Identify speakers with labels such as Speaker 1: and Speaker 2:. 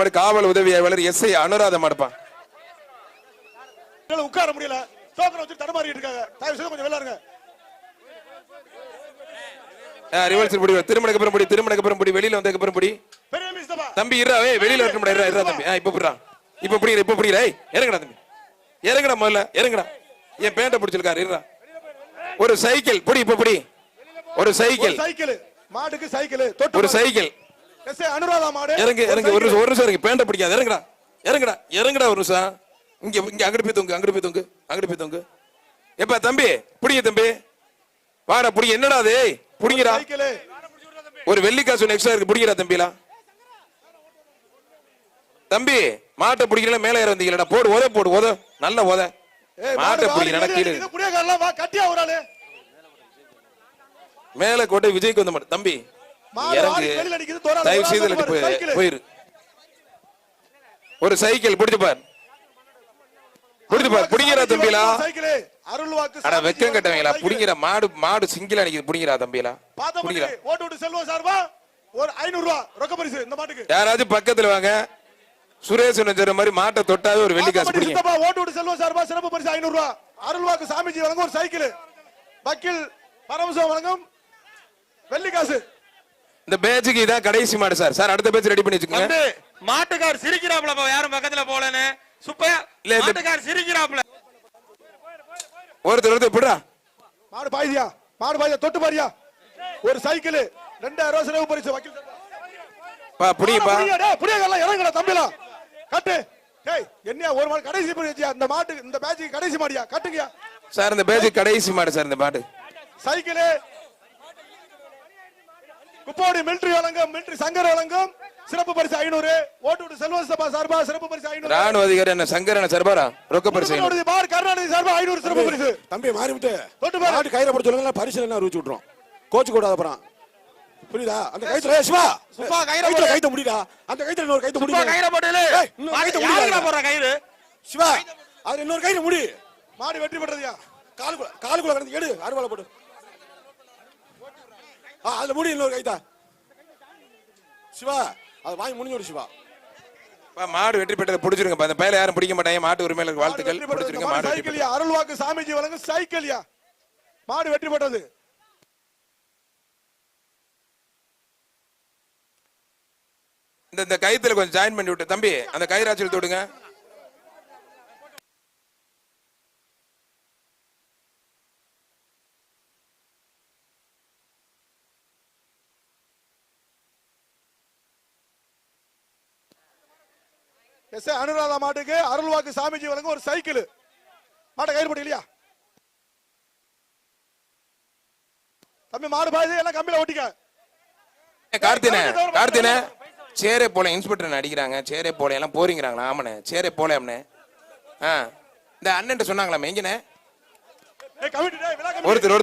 Speaker 1: மாடு காவல் உதவி ஆய்வாளர் எஸ்ஐ அனுராதா மாடுப்பான்.
Speaker 2: உட்கார முடியல, டோக்கன் வச்சு தடமாறிட்டு இருக்காங்க. தயவு செய்து கொஞ்சம் விளையாடுங்க.
Speaker 1: ரிவர்ஸ் புடி, திருமணக்கு அப்புறம் புடி, திருமணக்கு அப்புறம் புடி, வெளியில வந்ததுக்கு அப்புறம் புடி. தம்பி இருடா, வெளியில வரட்ட முடியல, இருடா தம்பி. இப்ப புடிடா, இப்ப புடிடா, இப்ப புடிடா. இறங்கடா தம்பி, இறங்கடா, முதல்ல இறங்கடா. என் பேண்ட பிடிச்சிருக்காரு, இருடா. ஒரு சைக்கிள் புடி, இப்ப புடி. ஒரு சைக்கிள்,
Speaker 2: மாட்டுக்கு சைக்கிள்,
Speaker 1: ஒரு சைக்கிள்.
Speaker 2: அனுராதா மாடு.
Speaker 1: இறங்கு, இறங்கு, ஒரு நிமிஷம் இறங்கு. பேண்ட பிடிக்காது, இறங்கடா, இறங்கடா, இறங்கடா. ஒரு நிமிஷம் இங்க, இங்க அங்கிட்டு போய் தொங்கு, அங்கிட்டு போய் தொங்கு, அங்கிட்டு போய் தொங்கு. எப்ப தம்பி புடிங்க, தம்பி வாடா, புடிங்க. என்னடா அது, புடிங்கடா. ஒரு வெள்ளிக்காசு எக்ஸ்ட்ரா இருக்கு, புடிங்கடா தம்பிலா. தம்பி மாட்டை பிடிக்கல, மேல ஏற வந்தீங்களா? போடு, உத போடு, உத, நல்ல உத. மாட்டை பிடிக்கல, கீழே மேல கோட்டை விஜய்க்கு வந்த மாட்டேன். தம்பி இறங்கு, தயவு செய்து போயிரு. ஒரு சைக்கிள் பிடிச்சு பார், பிடிச்சு பார், புடிங்கடா தம்பிலா. அட வெக்கம் கட்டவங்களா, புடிங்கடா. மாடு மாடு சிங்கிளா நிக்குது, புடிங்கடா தம்பிலா. புடிங்கடா.
Speaker 2: ஓட்டு செல்வம் சார்பா ஒரு 500 ரூபாய் ரொக்க பரிசு இந்த மாட்டுக்கு.
Speaker 1: யாராச்சும் பக்கத்துல வாங்க. சுரேஷ் சொல்ற மாதிரி மாட்டை தொட்டாவே ஒரு வெள்ளிக்காசு புடிங்க.
Speaker 2: ஓட்டு செல்வம் சார்பா சிறப்பு பரிசு 500 ரூபாய். அருள்வாக்கு சாமிஜி வழங்கும் ஒரு சைக்கிள். வக்கீல் பரமசிவம் வழங்கும் வெள்ளிக்காசு.
Speaker 1: இந்த பேட்சுக்கு இதான் கடைசி மாடு சார். சார் அடுத்த பேட்ச் ரெடி பண்ணி வச்சுக்கோங்க.
Speaker 3: மாட்டுக்கார் சிரிக்கிறாப்ல, யாரும் பக்கத்துல போலன்னு சுப்பையா. இல்ல மாட்டுக்கார் சிரிக்கிறாப்ல.
Speaker 1: ஒருத்தர் போடுறா.
Speaker 2: மாடு பாய்தியா, மாடு பாய்தியா, தொட்டு பாரியா. ஒரு சைக்கிள் 2000 ரூபாய் சிறப்பு பரிசு. வக்கீல்
Speaker 1: பா புடிங்கப்பா,
Speaker 2: புடிங்கல, இறங்கடா தம்பிலா. கட்டு. டேய் என்னையா ஒரு மாடு கடைசி பரிசு. இந்த மாட்டு இந்த பேட்சுக்கு கடைசி மாடியா, கட்டுங்கயா.
Speaker 1: சார் இந்த பேட்சுக்கு கடைசி மாடு சார். இந்த மாடு
Speaker 2: சைக்கிள் குப்போடி மிலிட்டரி வழங்கும், மிலிட்டரி சங்கர் வழங்கும் சிறப்பு பரிசு 500. ஓட்டு செல்வம் சபா சார்பா சிறப்பு பரிசு 500.
Speaker 1: ராணுவ அதிகாரி என்ன சங்கரன சர்பாரா ரொக்க பரிசு.
Speaker 2: பார் கர்நாடக சார்பா 500 சிறப்பு பரிசு.
Speaker 4: தம்பி மாறி விட்டு தொட்டு பார். மாட்டு கயிறை போட்டு சொல்லுங்க, பரிசு என்ன ரூச்சு விட்டுறோம். கோச்சு கூடாத அப்புறம் புரியுதா? அந்த கைத்துல சிவா
Speaker 3: சுப்பா கயிறை போடு,
Speaker 4: கைத்த முடிடா. அந்த கைத்துல இன்னொரு கைத்த முடி.
Speaker 3: சுப்பா கயிறை போடுல. யாரா போற கயிறு?
Speaker 4: சிவா அது இன்னொரு கயிறு முடி.
Speaker 2: மாடு வெற்றி பெற்றதுயா.
Speaker 4: காலுக்குள்ள கடந்து எடு, அறுவால போடு. அதுல முடி இன்னொரு கைத்தா. சிவா அது வாங்கி முடிஞ்சு விடு சிவா.
Speaker 1: மாடு வெற்றி பெற்றதை பிடிச்சிருங்க. அந்த பையல யாரும் பிடிக்க மாட்டாங்க. மாட்டு உரிமையாளருக்கு வாழ்த்துக்கள். பிடிச்சிருங்க. மாடு
Speaker 2: சைக்கிள் அருள்வாக்கு சாமிஜி வழங்கும் சைக்கிள். மாடு வெற்றி பெற்றது.
Speaker 1: இந்த கைத்துல கொஞ்சம் ஜாயின் பண்ணி விட்டு தம்பி அந்த கயிறாச்சல் தொடுங்க.
Speaker 2: அனுராதா மாட்டுக்கு அருள்வாக்கு சாமிஜி வழங்கும் ஒரு சைக்கிள். மாட்டை கயிறு போட்டு இல்லையா தம்பி? மாடு பாய்து எல்லாம் கம்பியில ஓட்டிக்க.
Speaker 1: கார்த்தினே சேரே போல இன்ஸ்பெக்டர் அடிக்கிறாங்க. சேரே போல எல்லாம் போறீங்கிறாங்களா? ஆமாண்ணே சேரே போல. இந்த அண்ணன் சொன்னாங்களா எங்கண்ணே? ஒருத்தர்